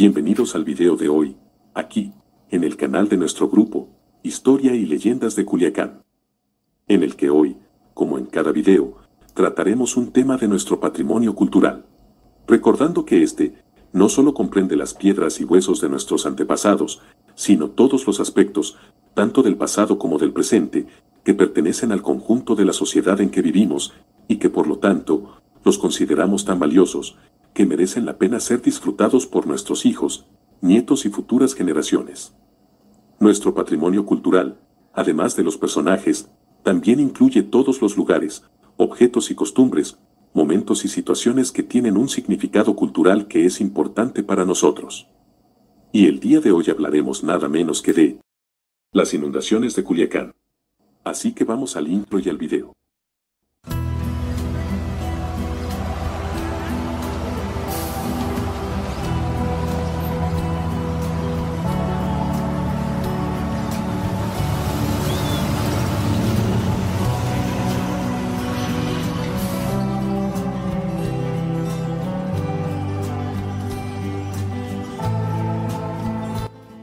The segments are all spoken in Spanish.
Bienvenidos al video de hoy, aquí, en el canal de nuestro grupo, Historia y Leyendas de Culiacán, en el que hoy, como en cada video, trataremos un tema de nuestro patrimonio cultural, recordando que este no solo comprende las piedras y huesos de nuestros antepasados, sino todos los aspectos, tanto del pasado como del presente, que pertenecen al conjunto de la sociedad en que vivimos, y que por lo tanto, los consideramos tan valiosos, que merecen la pena ser disfrutados por nuestros hijos, nietos y futuras generaciones. Nuestro patrimonio cultural, además de los personajes, también incluye todos los lugares, objetos y costumbres, momentos y situaciones que tienen un significado cultural que es importante para nosotros. Y el día de hoy hablaremos nada menos que de las inundaciones de Culiacán. Así que vamos al intro y al video.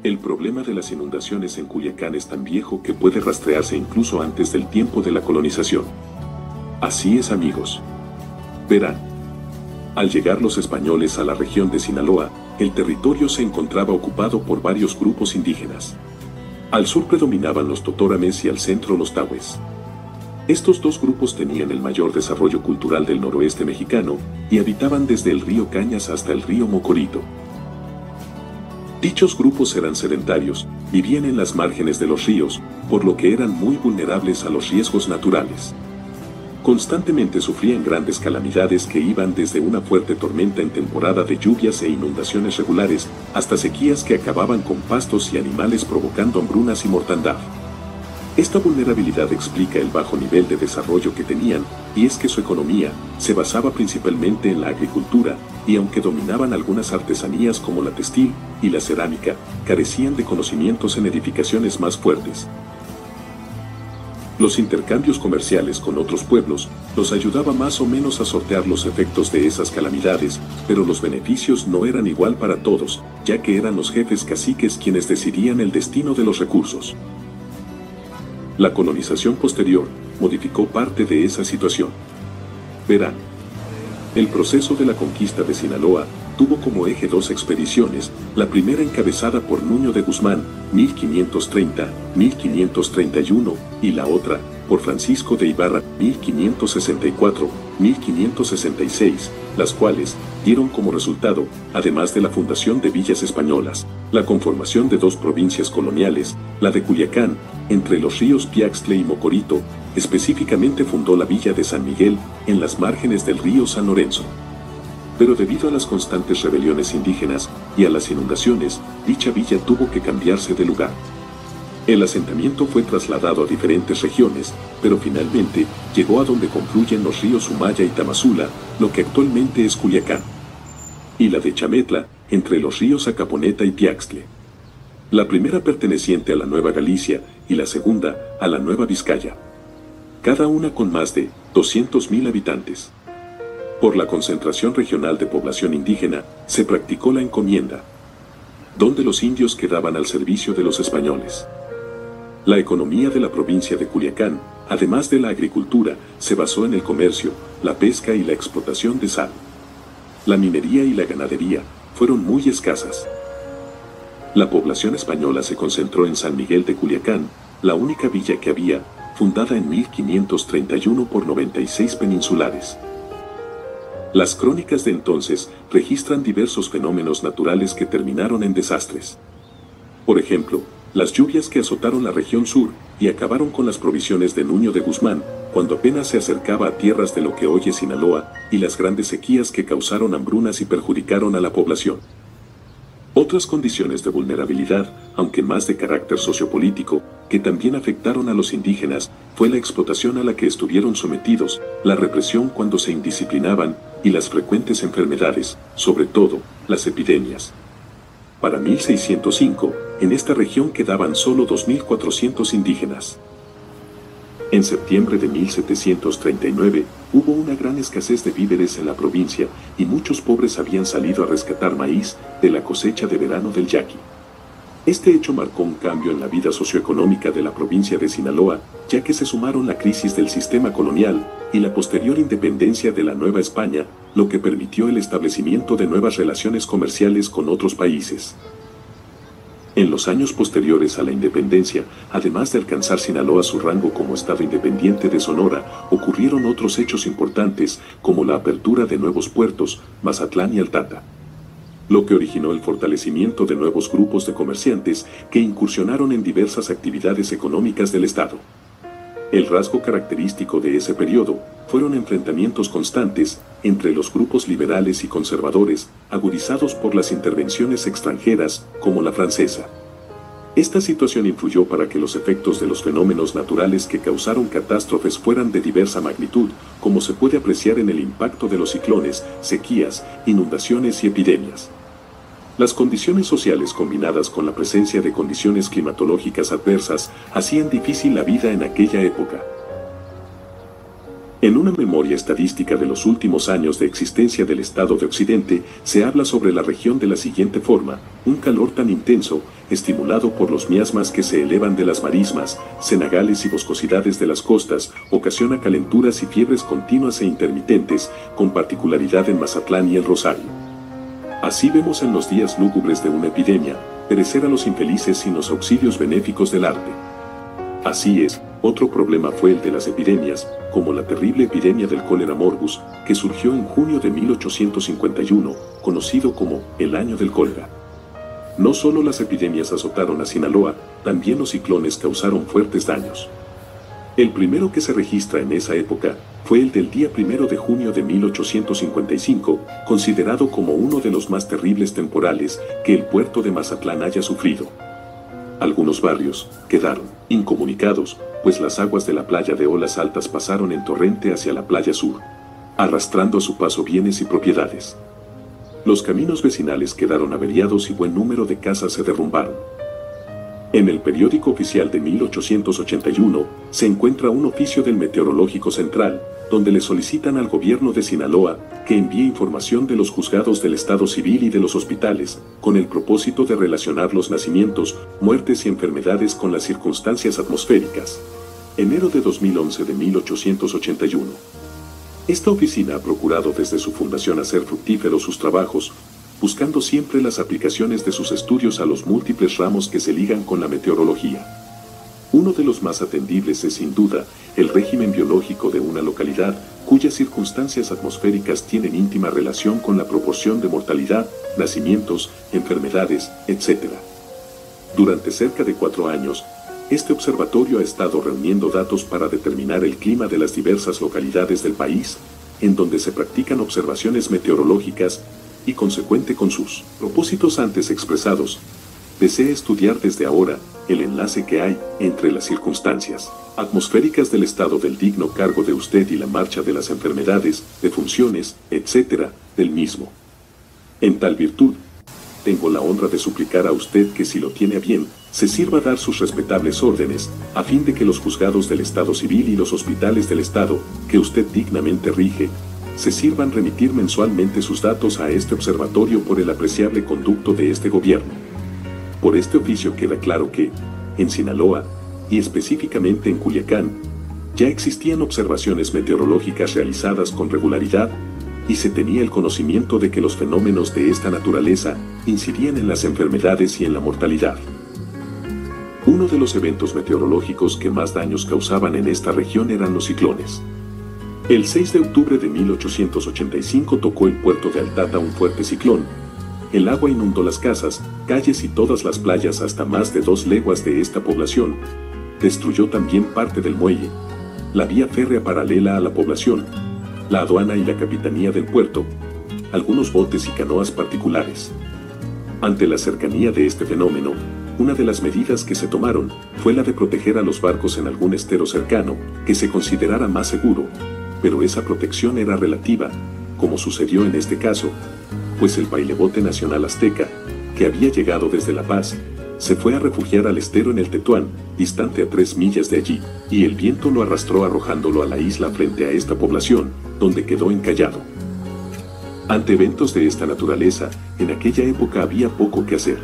El problema de las inundaciones en Culiacán es tan viejo que puede rastrearse incluso antes del tiempo de la colonización. Así es, amigos. Verán, al llegar los españoles a la región de Sinaloa, el territorio se encontraba ocupado por varios grupos indígenas. Al sur predominaban los totorames y al centro los tahues. Estos dos grupos tenían el mayor desarrollo cultural del noroeste mexicano y habitaban desde el río Cañas hasta el río Mocorito. Dichos grupos eran sedentarios, vivían en las márgenes de los ríos, por lo que eran muy vulnerables a los riesgos naturales. Constantemente sufrían grandes calamidades que iban desde una fuerte tormenta en temporada de lluvias e inundaciones regulares, hasta sequías que acababan con pastos y animales provocando hambrunas y mortandad. Esta vulnerabilidad explica el bajo nivel de desarrollo que tenían, y es que su economía se basaba principalmente en la agricultura, y aunque dominaban algunas artesanías como la textil y la cerámica, carecían de conocimientos en edificaciones más fuertes. Los intercambios comerciales con otros pueblos los ayudaba más o menos a sortear los efectos de esas calamidades, pero los beneficios no eran igual para todos, ya que eran los jefes caciques quienes decidían el destino de los recursos. La colonización posterior modificó parte de esa situación. Verán, el proceso de la conquista de Sinaloa tuvo como eje dos expediciones, la primera encabezada por Nuño de Guzmán, 1530-1531, y la otra, por Francisco de Ibarra, 1564-1566, las cuales dieron como resultado, además de la fundación de villas españolas, la conformación de dos provincias coloniales, la de Culiacán, entre los ríos Piaxtle y Mocorito, específicamente fundó la villa de San Miguel, en las márgenes del río San Lorenzo. Pero debido a las constantes rebeliones indígenas y a las inundaciones, dicha villa tuvo que cambiarse de lugar. El asentamiento fue trasladado a diferentes regiones, pero finalmente llegó a donde confluyen los ríos Umaya y Tamazula, lo que actualmente es Culiacán, y la de Chametla, entre los ríos Acaponeta y Piaxtle. La primera perteneciente a la Nueva Galicia y la segunda a la Nueva Vizcaya, cada una con más de 200,000 habitantes. Por la concentración regional de población indígena, se practicó la encomienda, donde los indios quedaban al servicio de los españoles. La economía de la provincia de Culiacán, además de la agricultura, se basó en el comercio, la pesca y la explotación de sal. La minería y la ganadería fueron muy escasas. La población española se concentró en San Miguel de Culiacán, la única villa que había, fundada en 1531 por 96 peninsulares. Las crónicas de entonces registran diversos fenómenos naturales que terminaron en desastres. Por ejemplo, las lluvias que azotaron la región sur y acabaron con las provisiones de Nuño de Guzmán, cuando apenas se acercaba a tierras de lo que hoy es Sinaloa, y las grandes sequías que causaron hambrunas y perjudicaron a la población. Otras condiciones de vulnerabilidad, aunque más de carácter sociopolítico, que también afectaron a los indígenas, fue la explotación a la que estuvieron sometidos, la represión cuando se indisciplinaban, y las frecuentes enfermedades, sobre todo, las epidemias. Para 1605, en esta región quedaban solo 2.400 indígenas. En septiembre de 1739 hubo una gran escasez de víveres en la provincia y muchos pobres habían salido a rescatar maíz de la cosecha de verano del Yaqui. Este hecho marcó un cambio en la vida socioeconómica de la provincia de Sinaloa, ya que se sumaron la crisis del sistema colonial y la posterior independencia de la Nueva España, lo que permitió el establecimiento de nuevas relaciones comerciales con otros países. En los años posteriores a la independencia, además de alcanzar Sinaloa su rango como estado independiente de Sonora, ocurrieron otros hechos importantes como la apertura de nuevos puertos, Mazatlán y Altata, lo que originó el fortalecimiento de nuevos grupos de comerciantes que incursionaron en diversas actividades económicas del estado. El rasgo característico de ese periodo fueron enfrentamientos constantes entre los grupos liberales y conservadores, agudizados por las intervenciones extranjeras, como la francesa. Esta situación influyó para que los efectos de los fenómenos naturales que causaron catástrofes fueran de diversa magnitud, como se puede apreciar en el impacto de los ciclones, sequías, inundaciones y epidemias. Las condiciones sociales combinadas con la presencia de condiciones climatológicas adversas hacían difícil la vida en aquella época. En una memoria estadística de los últimos años de existencia del estado de Occidente, se habla sobre la región de la siguiente forma: un calor tan intenso, estimulado por los miasmas que se elevan de las marismas, cenagales y boscosidades de las costas, ocasiona calenturas y fiebres continuas e intermitentes, con particularidad en Mazatlán y el Rosario. Así vemos en los días lúgubres de una epidemia, perecer a los infelices sin los auxilios benéficos del arte. Así es, otro problema fue el de las epidemias, como la terrible epidemia del cólera morbus, que surgió en junio de 1851, conocido como el Año del Cólera. No solo las epidemias azotaron a Sinaloa, también los ciclones causaron fuertes daños. El primero que se registra en esa época fue el del día 1 de junio de 1855, considerado como uno de los más terribles temporales que el puerto de Mazatlán haya sufrido. Algunos barrios quedaron incomunicados, pues las aguas de la playa de Olas Altas pasaron en torrente hacia la playa sur, arrastrando a su paso bienes y propiedades. Los caminos vecinales quedaron averiados y buen número de casas se derrumbaron. En el periódico oficial de 1881 se encuentra un oficio del Meteorológico Central, donde le solicitan al gobierno de Sinaloa que envíe información de los juzgados del Estado Civil y de los hospitales, con el propósito de relacionar los nacimientos, muertes y enfermedades con las circunstancias atmosféricas. Enero de 2011 de 1881. Esta oficina ha procurado desde su fundación hacer fructíferos sus trabajos, buscando siempre las aplicaciones de sus estudios a los múltiples ramos que se ligan con la meteorología. Uno de los más atendibles es sin duda el régimen biológico de una localidad cuyas circunstancias atmosféricas tienen íntima relación con la proporción de mortalidad, nacimientos, enfermedades, etc. Durante cerca de 4 años, este observatorio ha estado reuniendo datos para determinar el clima de las diversas localidades del país, en donde se practican observaciones meteorológicas, y consecuente con sus propósitos antes expresados, desea estudiar desde ahora el enlace que hay entre las circunstancias atmosféricas del estado del digno cargo de usted y la marcha de las enfermedades, defunciones, etc., del mismo. En tal virtud, tengo la honra de suplicar a usted que, si lo tiene a bien, se sirva dar sus respetables órdenes, a fin de que los juzgados del Estado Civil y los hospitales del Estado, que usted dignamente rige, se sirvan remitir mensualmente sus datos a este observatorio por el apreciable conducto de este gobierno. Por este oficio queda claro que, en Sinaloa, y específicamente en Culiacán, ya existían observaciones meteorológicas realizadas con regularidad, y se tenía el conocimiento de que los fenómenos de esta naturaleza incidían en las enfermedades y en la mortalidad. Uno de los eventos meteorológicos que más daños causaban en esta región eran los ciclones. El 6 de octubre de 1885 tocó el puerto de Altata un fuerte ciclón. El agua inundó las casas, calles y todas las playas hasta más de 2 leguas de esta población. Destruyó también parte del muelle, la vía férrea paralela a la población, la aduana y la capitanía del puerto, algunos botes y canoas particulares. Ante la cercanía de este fenómeno, una de las medidas que se tomaron fue la de proteger a los barcos en algún estero cercano que se considerara más seguro, pero esa protección era relativa, como sucedió en este caso, pues el bailebote nacional azteca, que había llegado desde La Paz, se fue a refugiar al estero en el Tetuán, distante a 3 millas de allí, y el viento lo arrastró arrojándolo a la isla frente a esta población, donde quedó encallado. Ante eventos de esta naturaleza, en aquella época había poco que hacer.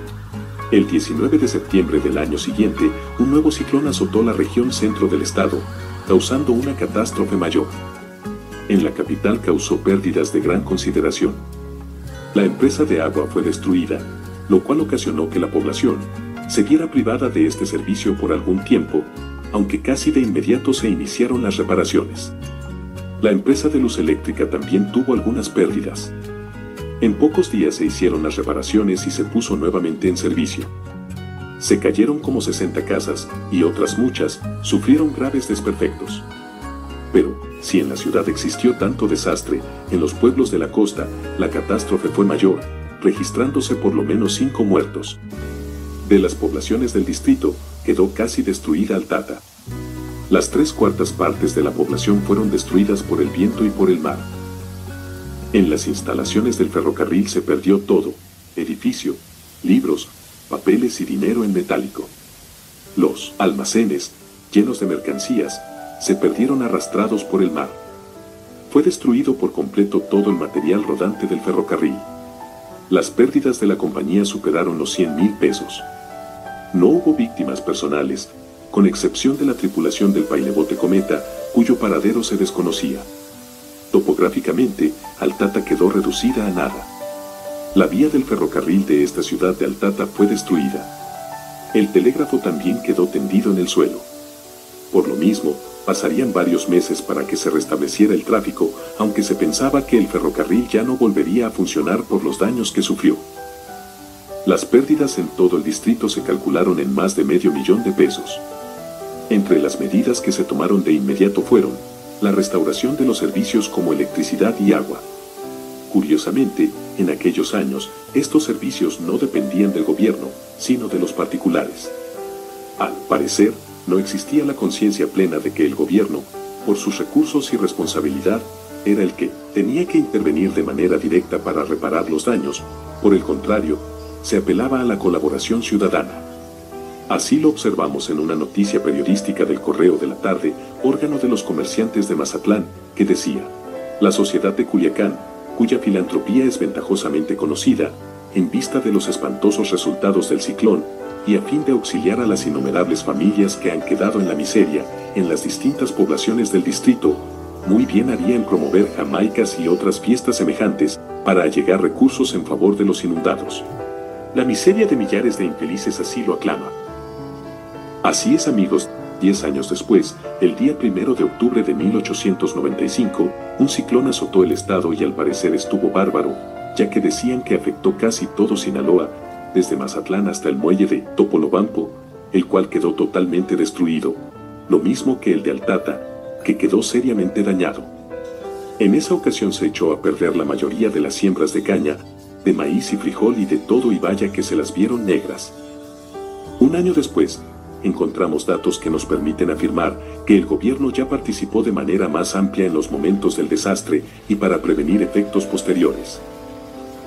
El 19 de septiembre del año siguiente, un nuevo ciclón azotó la región centro del estado, causando una catástrofe mayor. En la capital causó pérdidas de gran consideración. La empresa de agua fue destruida, lo cual ocasionó que la población se viera privada de este servicio por algún tiempo, aunque casi de inmediato se iniciaron las reparaciones. La empresa de luz eléctrica también tuvo algunas pérdidas. En pocos días se hicieron las reparaciones y se puso nuevamente en servicio. Se cayeron como 60 casas y otras muchas sufrieron graves desperfectos. Pero, si en la ciudad existió tanto desastre, en los pueblos de la costa, la catástrofe fue mayor, registrándose por lo menos 5 muertos. De las poblaciones del distrito, quedó casi destruida Altata. Las 3/4 partes de la población fueron destruidas por el viento y por el mar. En las instalaciones del ferrocarril se perdió todo: edificio, libros, papeles y dinero en metálico. Los almacenes, llenos de mercancías, se perdieron arrastrados por el mar. Fue destruido por completo todo el material rodante del ferrocarril. Las pérdidas de la compañía superaron los 100,000 pesos. No hubo víctimas personales, con excepción de la tripulación del pailebote Cometa, cuyo paradero se desconocía. Topográficamente, Altata quedó reducida a nada. La vía del ferrocarril de esta ciudad de Altata fue destruida. El telégrafo también quedó tendido en el suelo. Por lo mismo, pasarían varios meses para que se restableciera el tráfico, aunque se pensaba que el ferrocarril ya no volvería a funcionar por los daños que sufrió. Las pérdidas en todo el distrito se calcularon en más de $500,000 de pesos. Entre las medidas que se tomaron de inmediato fueron la restauración de los servicios como electricidad y agua. Curiosamente, en aquellos años, estos servicios no dependían del gobierno, sino de los particulares. Al parecer, no existía la conciencia plena de que el gobierno, por sus recursos y responsabilidad, era el que tenía que intervenir de manera directa para reparar los daños. Por el contrario, se apelaba a la colaboración ciudadana. Así lo observamos en una noticia periodística del Correo de la Tarde, órgano de los comerciantes de Mazatlán, que decía: la sociedad de Culiacán, cuya filantropía es ventajosamente conocida, en vista de los espantosos resultados del ciclón, y a fin de auxiliar a las innumerables familias que han quedado en la miseria en las distintas poblaciones del distrito, muy bien haría en promover jamaicas y otras fiestas semejantes para allegar recursos en favor de los inundados. La miseria de millares de infelices así lo aclama. Así es, amigos. 10 años después, el día 1 de octubre de 1895, un ciclón azotó el estado y al parecer estuvo bárbaro, ya que decían que afectó casi todo Sinaloa, desde Mazatlán hasta el muelle de Topolobampo, el cual quedó totalmente destruido, lo mismo que el de Altata, que quedó seriamente dañado. En esa ocasión se echó a perder la mayoría de las siembras de caña, de maíz y frijol y de todo, y vaya que se las vieron negras. Un año después, encontramos datos que nos permiten afirmar que el gobierno ya participó de manera más amplia en los momentos del desastre y para prevenir efectos posteriores.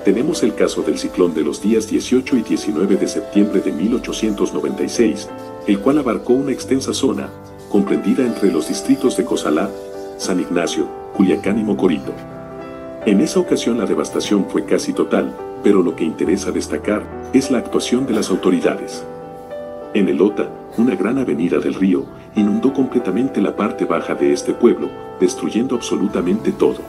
Tenemos el caso del ciclón de los días 18 y 19 de septiembre de 1896, el cual abarcó una extensa zona, comprendida entre los distritos de Cozalá, San Ignacio, Culiacán y Mocorito. En esa ocasión la devastación fue casi total, pero lo que interesa destacar es la actuación de las autoridades. En el Ota, una gran avenida del río, inundó completamente la parte baja de este pueblo, destruyendo absolutamente todo.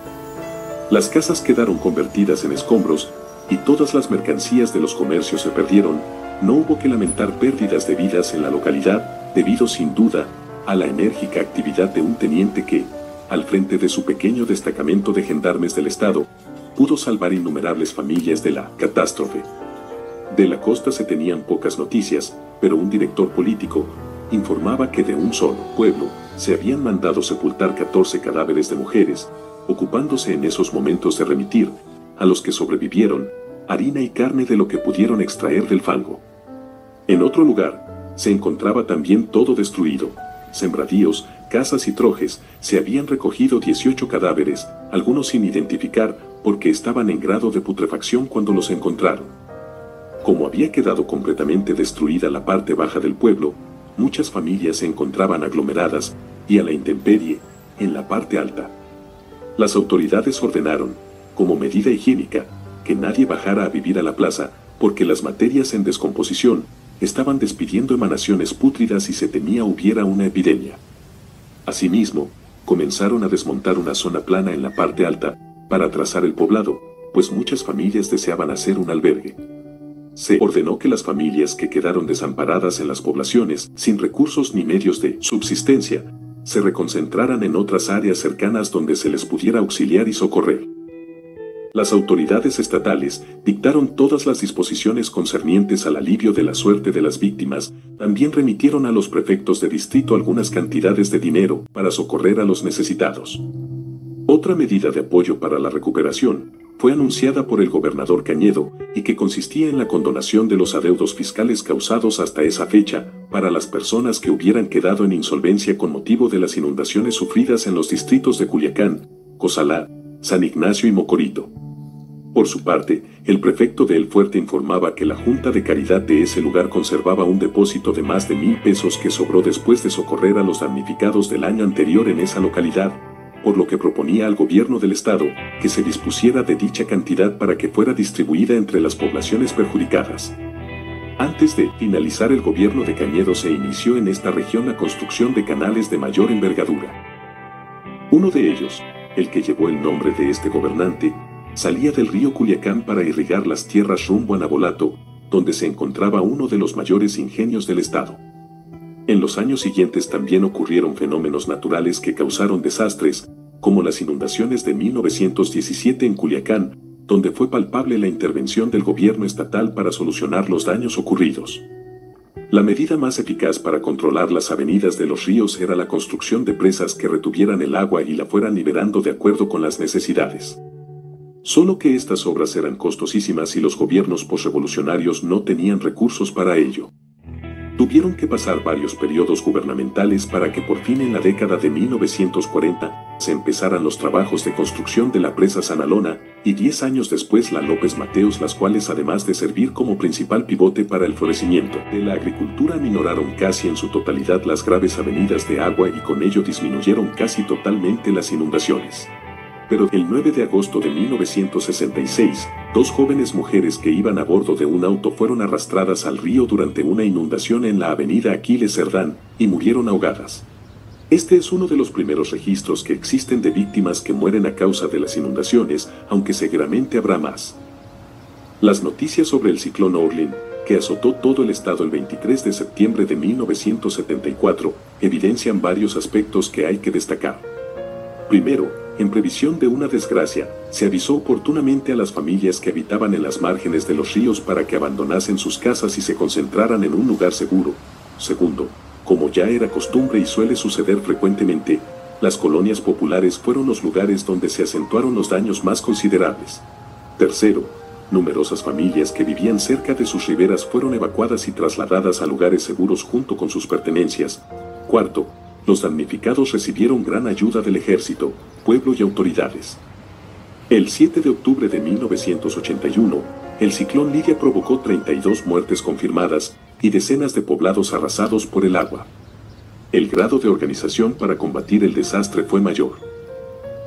Las casas quedaron convertidas en escombros, y todas las mercancías de los comercios se perdieron. No hubo que lamentar pérdidas de vidas en la localidad, debido sin duda a la enérgica actividad de un teniente que, al frente de su pequeño destacamento de gendarmes del estado, pudo salvar innumerables familias de la catástrofe. De la costa se tenían pocas noticias, pero un director político informaba que de un solo pueblo se habían mandado sepultar 14 cadáveres de mujeres, ocupándose en esos momentos de remitir, a los que sobrevivieron, harina y carne de lo que pudieron extraer del fango. En otro lugar, se encontraba también todo destruido: sembradíos, casas y trojes. Se habían recogido 18 cadáveres, algunos sin identificar porque estaban en grado de putrefacción cuando los encontraron. Como había quedado completamente destruida la parte baja del pueblo, muchas familias se encontraban aglomeradas y a la intemperie en la parte alta. Las autoridades ordenaron, como medida higiénica, que nadie bajara a vivir a la plaza, porque las materias en descomposición estaban despidiendo emanaciones pútridas y se temía hubiera una epidemia. Asimismo, comenzaron a desmontar una zona plana en la parte alta para trazar el poblado, pues muchas familias deseaban hacer un albergue. Se ordenó que las familias que quedaron desamparadas en las poblaciones, sin recursos ni medios de subsistencia, se reconcentraran en otras áreas cercanas donde se les pudiera auxiliar y socorrer. Las autoridades estatales dictaron todas las disposiciones concernientes al alivio de la suerte de las víctimas, también remitieron a los prefectos de distrito algunas cantidades de dinero para socorrer a los necesitados. Otra medida de apoyo para la recuperación fue anunciada por el gobernador Cañedo y que consistía en la condonación de los adeudos fiscales causados hasta esa fecha para las personas que hubieran quedado en insolvencia con motivo de las inundaciones sufridas en los distritos de Culiacán, Cozalá, San Ignacio y Mocorito. Por su parte, el prefecto de El Fuerte informaba que la Junta de Caridad de ese lugar conservaba un depósito de más de 1,000 pesos que sobró después de socorrer a los damnificados del año anterior en esa localidad, por lo que proponía al gobierno del estado que se dispusiera de dicha cantidad para que fuera distribuida entre las poblaciones perjudicadas. Antes de finalizar el gobierno de Cañedo se inició en esta región la construcción de canales de mayor envergadura. Uno de ellos, el que llevó el nombre de este gobernante, salía del río Culiacán para irrigar las tierras rumbo a Nabolato, donde se encontraba uno de los mayores ingenios del estado. En los años siguientes también ocurrieron fenómenos naturales que causaron desastres, como las inundaciones de 1917 en Culiacán, donde fue palpable la intervención del gobierno estatal para solucionar los daños ocurridos. La medida más eficaz para controlar las avenidas de los ríos era la construcción de presas que retuvieran el agua y la fueran liberando de acuerdo con las necesidades. Solo que estas obras eran costosísimas y los gobiernos posrevolucionarios no tenían recursos para ello. Tuvieron que pasar varios periodos gubernamentales para que por fin en la década de 1940 se empezaran los trabajos de construcción de la presa Sanalona y 10 años después la López Mateos, las cuales además de servir como principal pivote para el florecimiento de la agricultura minoraron casi en su totalidad las graves avenidas de agua y con ello disminuyeron casi totalmente las inundaciones. Pero el 9 de agosto de 1966, 2 jóvenes mujeres que iban a bordo de un auto fueron arrastradas al río durante una inundación en la avenida Aquiles Cerdán y murieron ahogadas. Este es uno de los primeros registros que existen de víctimas que mueren a causa de las inundaciones, aunque seguramente habrá más. Las noticias sobre el ciclón Orlin, que azotó todo el estado el 23 de septiembre de 1974, evidencian varios aspectos que hay que destacar. Primero, en previsión de una desgracia, se avisó oportunamente a las familias que habitaban en las márgenes de los ríos para que abandonasen sus casas y se concentraran en un lugar seguro. Segundo, como ya era costumbre y suele suceder frecuentemente, las colonias populares fueron los lugares donde se acentuaron los daños más considerables. Tercero, numerosas familias que vivían cerca de sus riberas fueron evacuadas y trasladadas a lugares seguros junto con sus pertenencias. Cuarto, los damnificados recibieron gran ayuda del ejército, pueblo y autoridades. El 7 de octubre de 1981, el ciclón Lidia provocó 32 muertes confirmadas y decenas de poblados arrasados por el agua. El grado de organización para combatir el desastre fue mayor.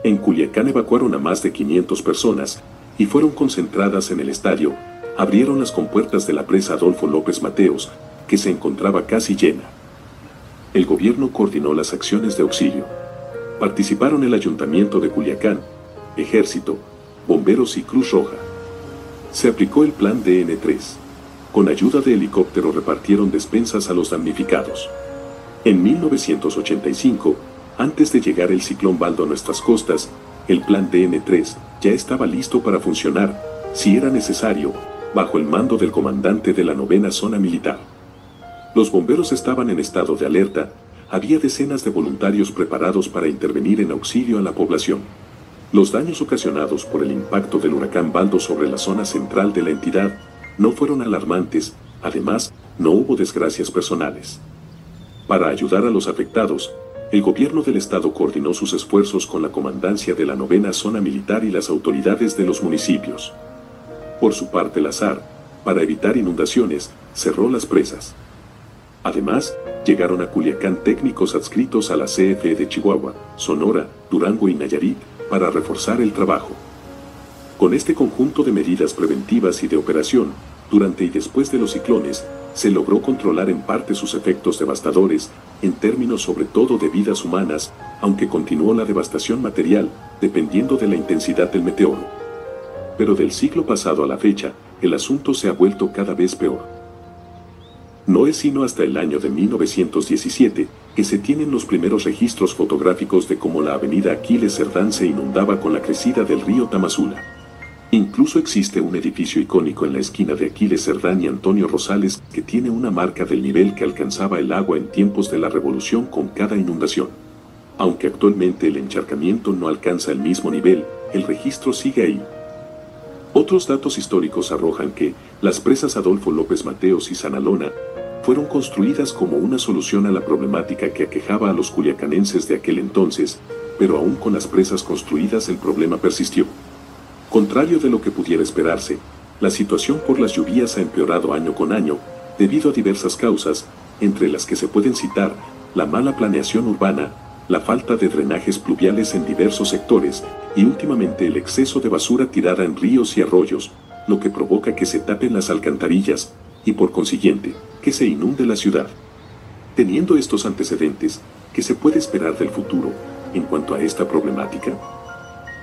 En Culiacán evacuaron a más de 500 personas y fueron concentradas en el estadio, abrieron las compuertas de la presa Adolfo López Mateos, que se encontraba casi llena. El gobierno coordinó las acciones de auxilio. Participaron el Ayuntamiento de Culiacán, Ejército, Bomberos y Cruz Roja. Se aplicó el plan DN3. Con ayuda de helicóptero repartieron despensas a los damnificados. En 1985, antes de llegar el ciclón Baldo a nuestras costas, el plan DN3 ya estaba listo para funcionar, si era necesario, bajo el mando del comandante de la 9ª Zona Militar. Los bomberos estaban en estado de alerta, había decenas de voluntarios preparados para intervenir en auxilio a la población. Los daños ocasionados por el impacto del huracán Baldo sobre la zona central de la entidad no fueron alarmantes, además, no hubo desgracias personales. Para ayudar a los afectados, el gobierno del estado coordinó sus esfuerzos con la comandancia de la 9ª Zona Militar y las autoridades de los municipios. Por su parte, la SAR para evitar inundaciones, cerró las presas. Además, llegaron a Culiacán técnicos adscritos a la CFE de Chihuahua, Sonora, Durango y Nayarit, para reforzar el trabajo. Con este conjunto de medidas preventivas y de operación, durante y después de los ciclones, se logró controlar en parte sus efectos devastadores, en términos sobre todo de vidas humanas, aunque continuó la devastación material, dependiendo de la intensidad del meteoro. Pero del siglo pasado a la fecha, el asunto se ha vuelto cada vez peor. No es sino hasta el año de 1917 que se tienen los primeros registros fotográficos de cómo la avenida Aquiles Cerdán se inundaba con la crecida del río Tamazula. Incluso existe un edificio icónico en la esquina de Aquiles Cerdán y Antonio Rosales que tiene una marca del nivel que alcanzaba el agua en tiempos de la Revolución con cada inundación. Aunque actualmente el encharcamiento no alcanza el mismo nivel, el registro sigue ahí. Otros datos históricos arrojan que las presas Adolfo López Mateos y Sanalona fueron construidas como una solución a la problemática que aquejaba a los culiacanenses de aquel entonces, pero aún con las presas construidas el problema persistió. Contrario de lo que pudiera esperarse, la situación por las lluvias ha empeorado año con año, debido a diversas causas, entre las que se pueden citar la mala planeación urbana, la falta de drenajes pluviales en diversos sectores, y últimamente el exceso de basura tirada en ríos y arroyos, lo que provoca que se tapen las alcantarillas, y por consiguiente, que se inunde la ciudad. Teniendo estos antecedentes, ¿qué se puede esperar del futuro en cuanto a esta problemática?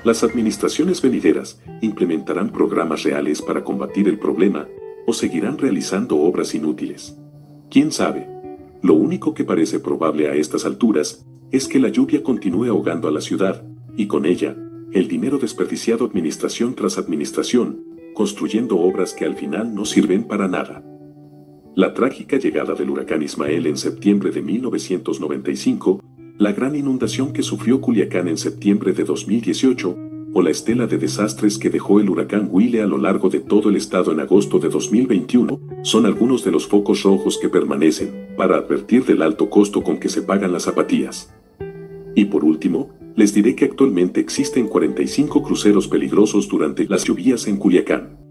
Las administraciones venideras implementarán programas reales para combatir el problema o seguirán realizando obras inútiles. ¿Quién sabe? Lo único que parece probable a estas alturas es que la lluvia continúe ahogando a la ciudad y con ella el dinero desperdiciado administración tras administración, construyendo obras que al final no sirven para nada. La trágica llegada del huracán Ismael en septiembre de 1995, la gran inundación que sufrió Culiacán en septiembre de 2018, o la estela de desastres que dejó el huracán Willy a lo largo de todo el estado en agosto de 2021, son algunos de los focos rojos que permanecen, para advertir del alto costo con que se pagan las zapatillas. Y por último, les diré que actualmente existen 45 cruceros peligrosos durante las lluvias en Culiacán.